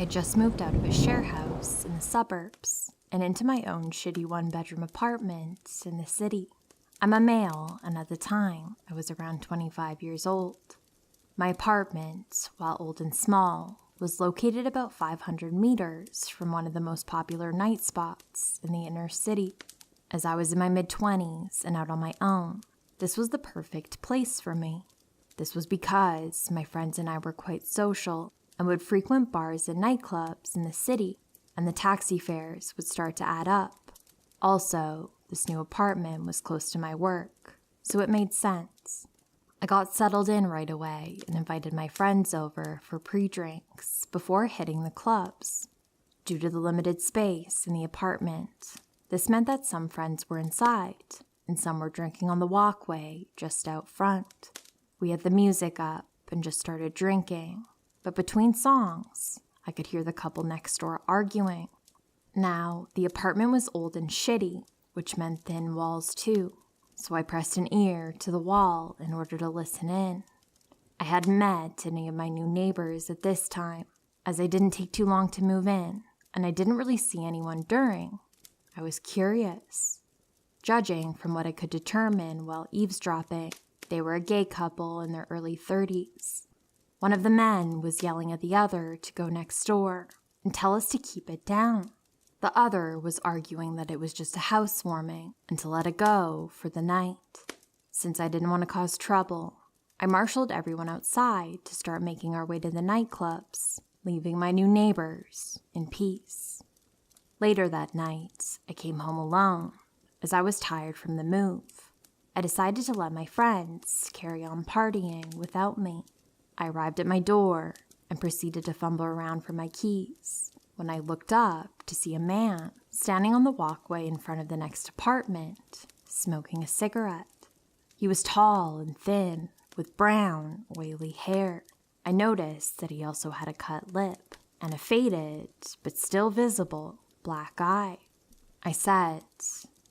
had just moved out of a share house in the suburbs and into my own shitty one-bedroom apartment in the city. I'm a male, and at the time, I was around 25 years old. My apartment, while old and small, was located about 500 meters from one of the most popular night spots in the inner city. As I was in my mid-20s and out on my own, this was the perfect place for me. This was because my friends and I were quite social and would frequent bars and nightclubs in the city, and the taxi fares would start to add up. Also, this new apartment was close to my work, so it made sense. I got settled in right away and invited my friends over for pre-drinks before hitting the clubs. Due to the limited space in the apartment, this meant that some friends were inside and some were drinking on the walkway just out front. We had the music up and just started drinking, but between songs, I could hear the couple next door arguing. Now, the apartment was old and shitty, which meant thin walls too, so I pressed an ear to the wall in order to listen in. I hadn't met any of my new neighbors at this time, as I didn't take too long to move in, and I didn't really see anyone during. I was curious. Judging from what I could determine while eavesdropping, they were a gay couple in their early 30s. One of the men was yelling at the other to go next door and tell us to keep it down. The other was arguing that it was just a housewarming and to let it go for the night. Since I didn't want to cause trouble, I marshaled everyone outside to start making our way to the nightclubs, leaving my new neighbors in peace. Later that night, I came home alone, as I was tired from the move. I decided to let my friends carry on partying without me. I arrived at my door and proceeded to fumble around for my keys when I looked up to see a man standing on the walkway in front of the next apartment, smoking a cigarette. He was tall and thin, with brown, oily hair. I noticed that he also had a cut lip and a faded, but still visible, black eye. I said,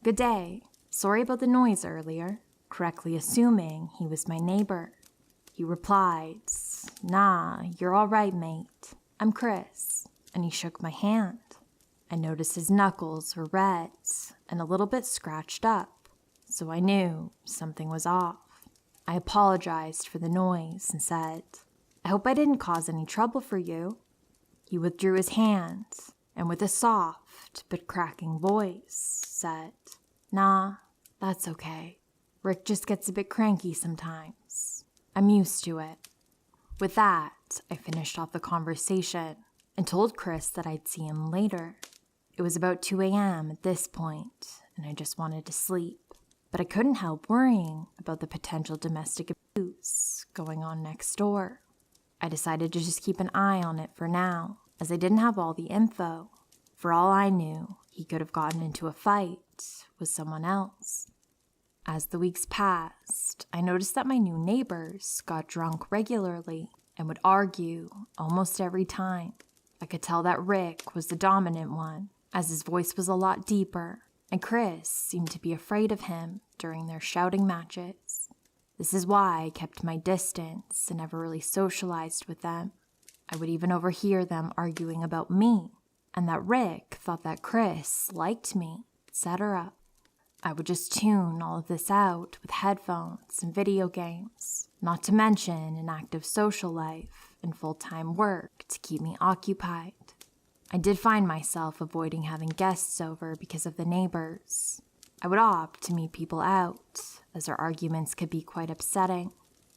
"Good day. Sorry about the noise earlier," correctly assuming he was my neighbor. He replied, "Nah, you're all right, mate. I'm Chris," and he shook my hand. I noticed his knuckles were red and a little bit scratched up, so I knew something was off. I apologized for the noise and said, "I hope I didn't cause any trouble for you." He withdrew his hand and with a soft but cracking voice said, "Nah, that's okay. Rick just gets a bit cranky sometimes. I'm used to it." With that, I finished off the conversation and told Chris that I'd see him later. It was about 2 a.m. at this point, and I just wanted to sleep. But I couldn't help worrying about the potential domestic abuse going on next door. I decided to just keep an eye on it for now, as I didn't have all the info. For all I knew, he could have gotten into a fight with someone else. As the weeks passed, I noticed that my new neighbors got drunk regularly and would argue almost every time. I could tell that Rick was the dominant one, as his voice was a lot deeper, and Chris seemed to be afraid of him during their shouting matches. This is why I kept my distance and never really socialized with them. I would even overhear them arguing about me, and that Rick thought that Chris liked me, etc. I would just tune all of this out with headphones and video games, not to mention an active social life and full-time work to keep me occupied. I did find myself avoiding having guests over because of the neighbors. I would opt to meet people out, as their arguments could be quite upsetting.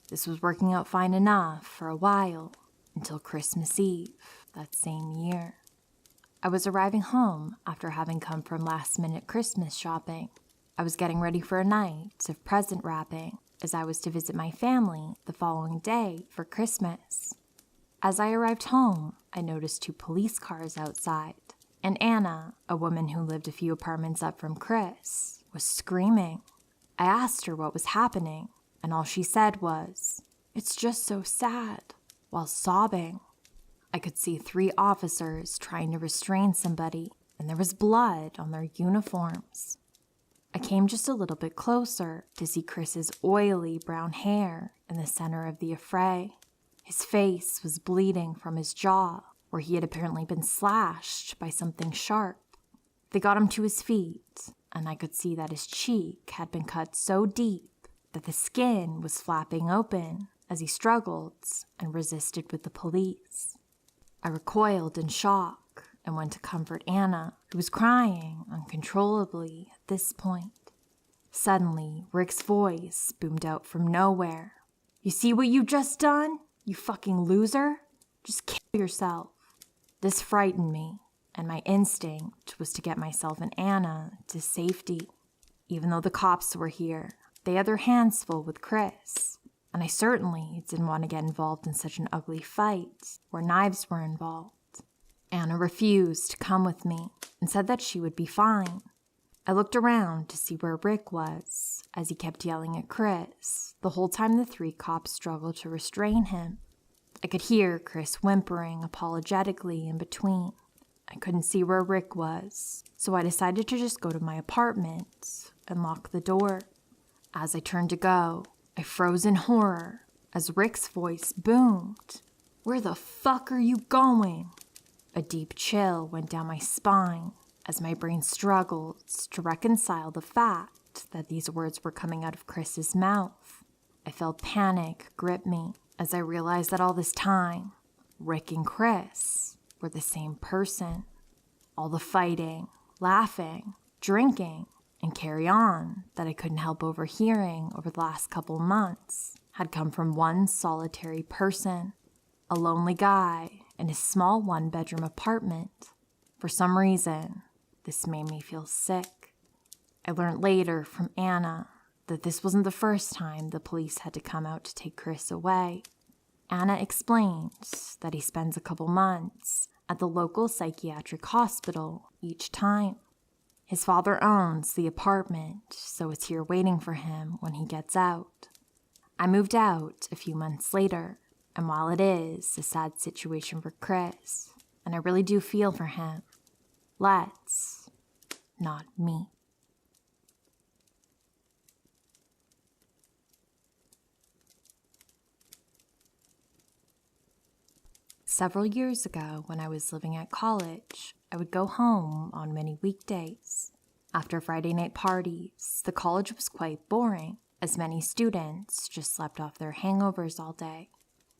This was working out fine enough for a while, until Christmas Eve that same year. I was arriving home after having come from last-minute Christmas shopping. I was getting ready for a night of present wrapping, as I was to visit my family the following day for Christmas. As I arrived home, I noticed 2 police cars outside, and Anna, a woman who lived a few apartments up from Chris, was screaming. I asked her what was happening, and all she said was, "It's just so sad," while sobbing. I could see 3 officers trying to restrain somebody, and there was blood on their uniforms. I came just a little bit closer to see Chris's oily brown hair in the center of the affray. His face was bleeding from his jaw, where he had apparently been slashed by something sharp. They got him to his feet, and I could see that his cheek had been cut so deep that the skin was flapping open as he struggled and resisted with the police. I recoiled in shock and went to comfort Anna, who was crying uncontrollably at this point. Suddenly, Rick's voice boomed out from nowhere. "You see what you just done? You fucking loser? Just kill yourself." This frightened me, and my instinct was to get myself and Anna to safety. Even though the cops were here, they had their hands full with Chris, and I certainly didn't want to get involved in such an ugly fight where knives were involved. Anna refused to come with me and said that she would be fine. I looked around to see where Rick was, as he kept yelling at Chris the whole time the 3 cops struggled to restrain him. I could hear Chris whimpering apologetically in between. I couldn't see where Rick was, so I decided to just go to my apartment and lock the door. As I turned to go, I froze in horror as Rick's voice boomed. "Where the fuck are you going?" A deep chill went down my spine as my brain struggled to reconcile the fact that these words were coming out of Chris's mouth. I felt panic grip me as I realized that all this time, Rick and Chris were the same person. All the fighting, laughing, drinking, and carry on that I couldn't help overhearing over the last couple months had come from one solitary person, a lonely guy in his small 1-bedroom apartment. For some reason, this made me feel sick. I learned later from Anna that this wasn't the first time the police had to come out to take Chris away. Anna explained that he spends a couple months at the local psychiatric hospital each time. His father owns the apartment, so it's here waiting for him when he gets out. I moved out a few months later, and while it is a sad situation for Chris, and I really do feel for him, let's not meet. Several years ago, when I was living at college, I would go home on many weekdays. After Friday night parties, the college was quite boring, as many students just slept off their hangovers all day.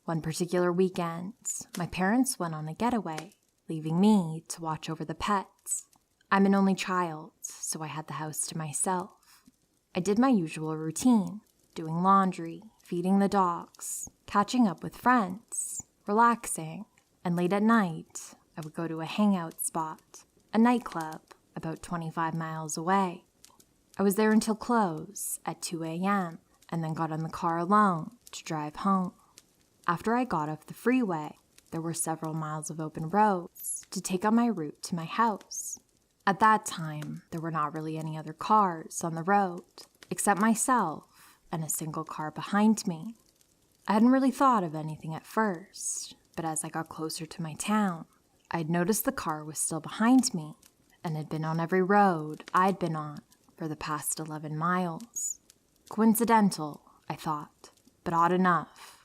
One particular weekend, my parents went on a getaway, leaving me to watch over the pets. I'm an only child, so I had the house to myself. I did my usual routine, doing laundry, feeding the dogs, catching up with friends, relaxing, and late at night, I would go to a hangout spot, a nightclub about 25 miles away. I was there until close at 2 a.m. and then got in the car alone to drive home. After I got off the freeway, there were several miles of open roads to take on my route to my house. At that time, there were not really any other cars on the road, except myself and a single car behind me. I hadn't really thought of anything at first, but as I got closer to my town, I had noticed the car was still behind me and had been on every road I'd been on for the past 11 miles. Coincidental, I thought, but odd enough.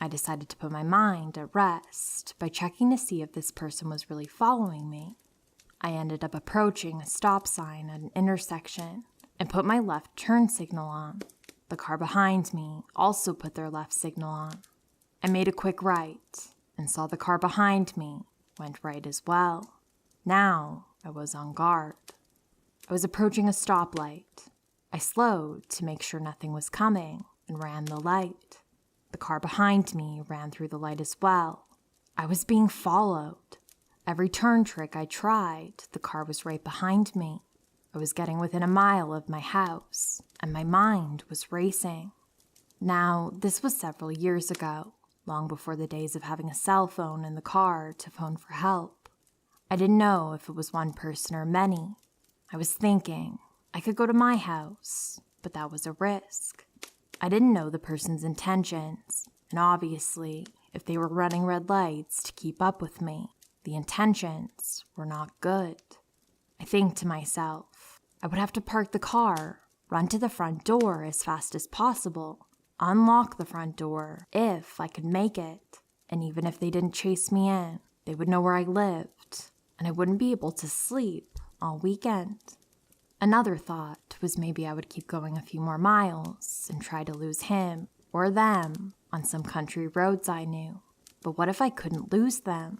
I decided to put my mind at rest by checking to see if this person was really following me. I ended up approaching a stop sign at an intersection and put my left turn signal on. The car behind me also put their left signal on. I made a quick right and saw the car behind me went right as well. Now I was on guard. I was approaching a stoplight. I slowed to make sure nothing was coming and ran the light. The car behind me ran through the light as well. I was being followed. Every turn trick I tried, the car was right behind me. I was getting within a mile of my house, and my mind was racing. Now, this was several years ago, long before the days of having a cell phone in the car to phone for help. I didn't know if it was one person or many. I was thinking I could go to my house, but that was a risk. I didn't know the person's intentions, and obviously, if they were running red lights to keep up with me, the intentions were not good. I think to myself, I would have to park the car, run to the front door as fast as possible, unlock the front door if I could make it, and even if they didn't chase me in, They would know where I lived, and I wouldn't be able to sleep all weekend. Another thought was maybe I would keep going a few more miles and try to lose him or them on some country roads I knew. But what if I couldn't lose them?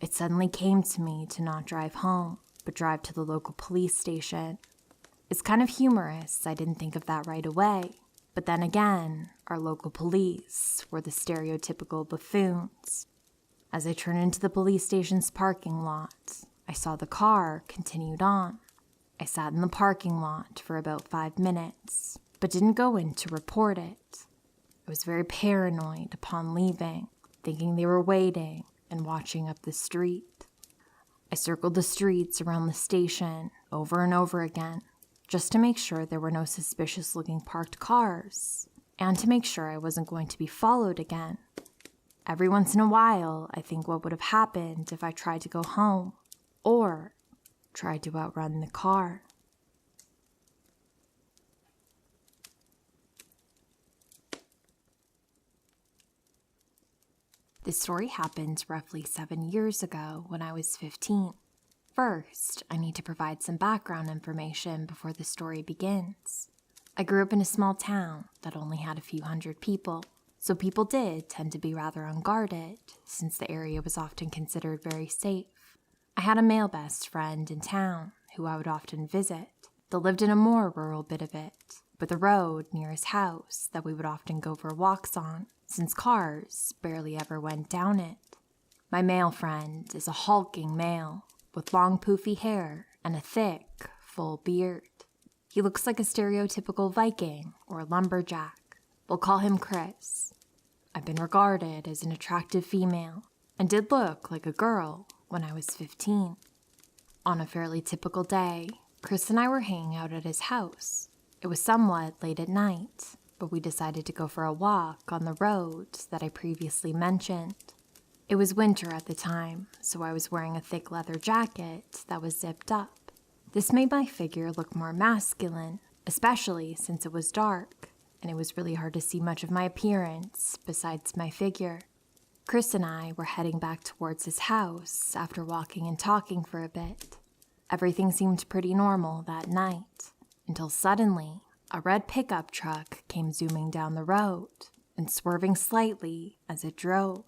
It suddenly came to me to not drive home, but drive to the local police station. It's kind of humorous I didn't think of that right away. But then again, our local police were the stereotypical buffoons. As I turned into the police station's parking lot, I saw the car continued on. I sat in the parking lot for about 5 minutes, but didn't go in to report it. I was very paranoid upon leaving, thinking they were waiting and watching up the street. I circled the streets around the station over and over again, just to make sure there were no suspicious-looking parked cars, and to make sure I wasn't going to be followed again. Every once in a while, I think what would have happened if I tried to go home, or tried to outrun the car. This story happened roughly 7 years ago when I was 15. First, I need to provide some background information before the story begins. I grew up in a small town that only had a few hundred people, so people did tend to be rather unguarded since the area was often considered very safe. I had a male best friend in town who I would often visit, that lived in a more rural bit of it, with a road near his house that we would often go for walks on, since cars barely ever went down it. My male friend is a hulking male with long poofy hair and a thick, full beard. He looks like a stereotypical Viking or lumberjack. We'll call him Chris. I've been regarded as an attractive female and did look like a girl when I was 15. On a fairly typical day, Chris and I were hanging out at his house. It was somewhat late at night, but we decided to go for a walk on the road that I previously mentioned. It was winter at the time, so I was wearing a thick leather jacket that was zipped up. This made my figure look more masculine, especially since it was dark, and it was really hard to see much of my appearance besides my figure. Chris and I were heading back towards his house after walking and talking for a bit. Everything seemed pretty normal that night, until suddenly a red pickup truck came zooming down the road and swerving slightly as it drove.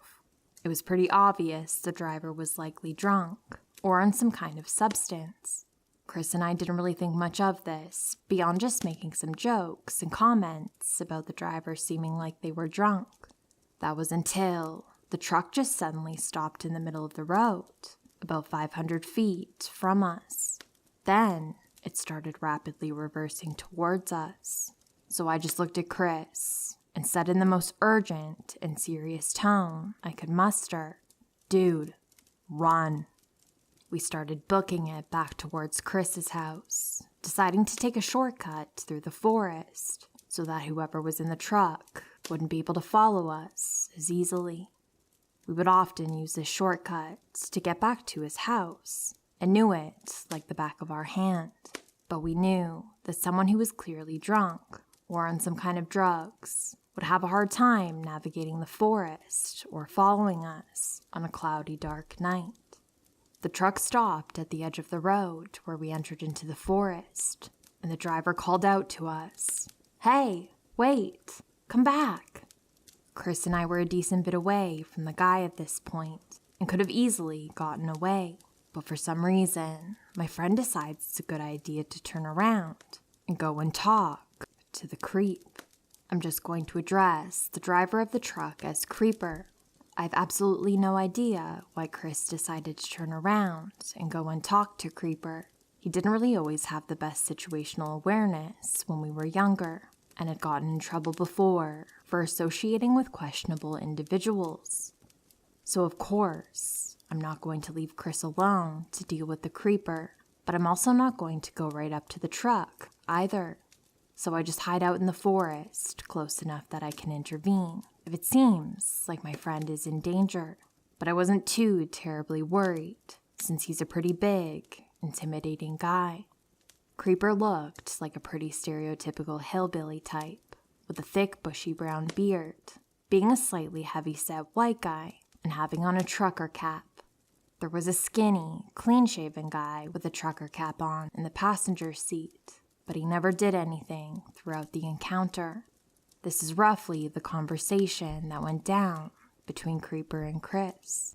It was pretty obvious the driver was likely drunk or on some kind of substance. Chris and I didn't really think much of this, beyond just making some jokes and comments about the driver seeming like they were drunk. That was until the truck just suddenly stopped in the middle of the road, about 500 feet from us. Then it started rapidly reversing towards us. So I just looked at Chris and said in the most urgent and serious tone I could muster, "Dude, run." We started booking it back towards Chris's house, deciding to take a shortcut through the forest so that whoever was in the truck wouldn't be able to follow us as easily. We would often use this shortcut to get back to his house, and knew it like the back of our hand. But we knew that someone who was clearly drunk or on some kind of drugs would have a hard time navigating the forest or following us on a cloudy, dark night. The truck stopped at the edge of the road where we entered into the forest, and the driver called out to us, "Hey, wait, come back." Chris and I were a decent bit away from the guy at this point and could have easily gotten away. But for some reason, my friend decides it's a good idea to turn around and go and talk to the creep. I'm just going to address the driver of the truck as Creeper. I have absolutely no idea why Chris decided to turn around and go and talk to Creeper. He didn't really always have the best situational awareness when we were younger, and had gotten in trouble before for associating with questionable individuals. So of course, I'm not going to leave Chris alone to deal with the Creeper, but I'm also not going to go right up to the truck either. So I just hide out in the forest close enough that I can intervene if it seems like my friend is in danger. But I wasn't too terribly worried, since he's a pretty big, intimidating guy. Creeper looked like a pretty stereotypical hillbilly type, with a thick bushy brown beard, being a slightly heavy-set white guy and having on a trucker cap. There was a skinny, clean-shaven guy with a trucker cap on in the passenger seat, but he never did anything throughout the encounter. This is roughly the conversation that went down between Creeper and Chris.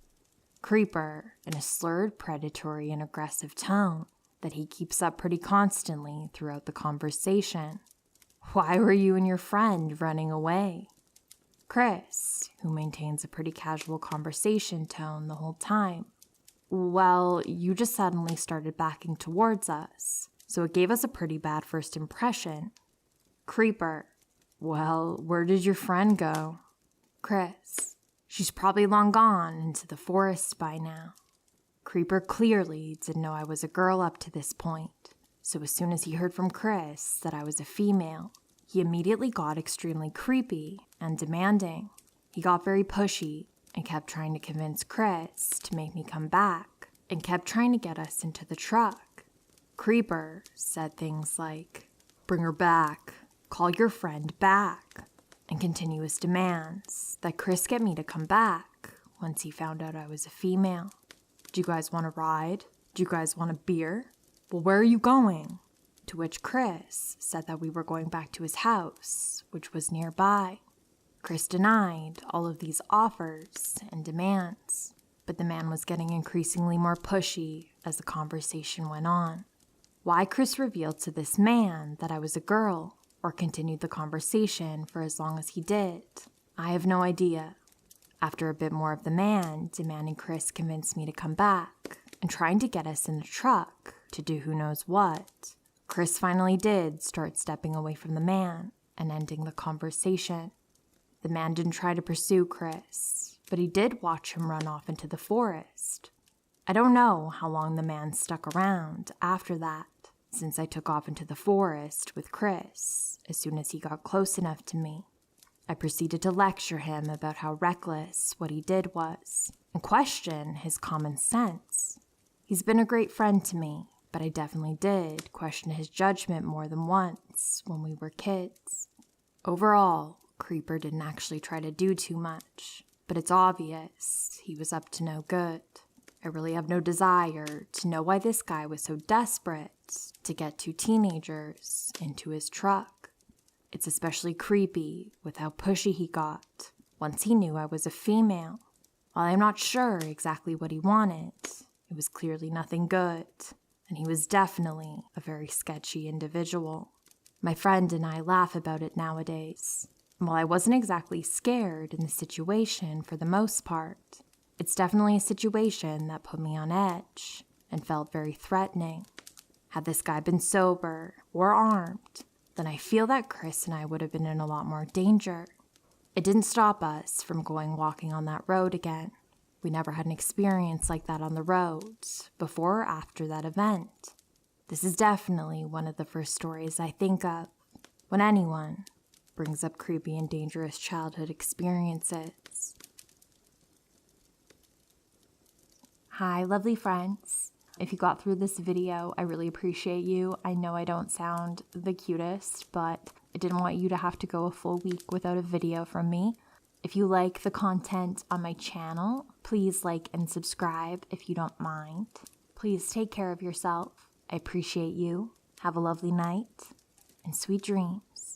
Creeper, in a slurred, predatory, and aggressive tone that he keeps up pretty constantly throughout the conversation. "Why were you and your friend running away?" Chris, who maintains a pretty casual conversation tone the whole time. "Well, you just suddenly started backing towards us, so it gave us a pretty bad first impression." Creeper: "Well, where did your friend go?" Chris: "She's probably long gone into the forest by now." Creeper clearly didn't know I was a girl up to this point, so as soon as he heard from Chris that I was a female, he immediately got extremely creepy and demanding. He got very pushy and kept trying to convince Chris to make me come back and kept trying to get us into the truck. Creeper said things like, "Bring her back, call your friend back," and continuous demands that Chris get me to come back once he found out I was a female. "Do you guys want a ride? Do you guys want a beer? Well, where are you going?" To which Chris said that we were going back to his house, which was nearby. Chris denied all of these offers and demands, but the man was getting increasingly more pushy as the conversation went on. Why Chris revealed to this man that I was a girl or continued the conversation for as long as he did, I have no idea. After a bit more of the man demanding Chris convince me to come back and trying to get us in the truck to do who knows what, Chris finally did start stepping away from the man and ending the conversation. The man didn't try to pursue Chris, but he did watch him run off into the forest. I don't know how long the man stuck around after that, since I took off into the forest with Chris as soon as he got close enough to me. I proceeded to lecture him about how reckless what he did was and question his common sense. He's been a great friend to me, but I definitely did question his judgment more than once when we were kids. Overall, Creeper didn't actually try to do too much, but it's obvious he was up to no good. I really have no desire to know why this guy was so desperate to get two teenagers into his truck. It's especially creepy with how pushy he got once he knew I was a female. While I'm not sure exactly what he wanted, it was clearly nothing good, and he was definitely a very sketchy individual. My friend and I laugh about it nowadays. While I wasn't exactly scared in the situation for the most part, it's definitely a situation that put me on edge and felt very threatening. Had this guy been sober or armed, then I feel that Chris and I would have been in a lot more danger. It didn't stop us from going walking on that road again. We never had an experience like that on the roads before or after that event. This is definitely one of the first stories I think of when anyone brings up creepy and dangerous childhood experiences. Hi, lovely friends. If you got through this video, I really appreciate you. I know I don't sound the cutest, but I didn't want you to have to go a full week without a video from me. If you like the content on my channel, please like and subscribe if you don't mind. Please take care of yourself. I appreciate you. Have a lovely night and sweet dreams.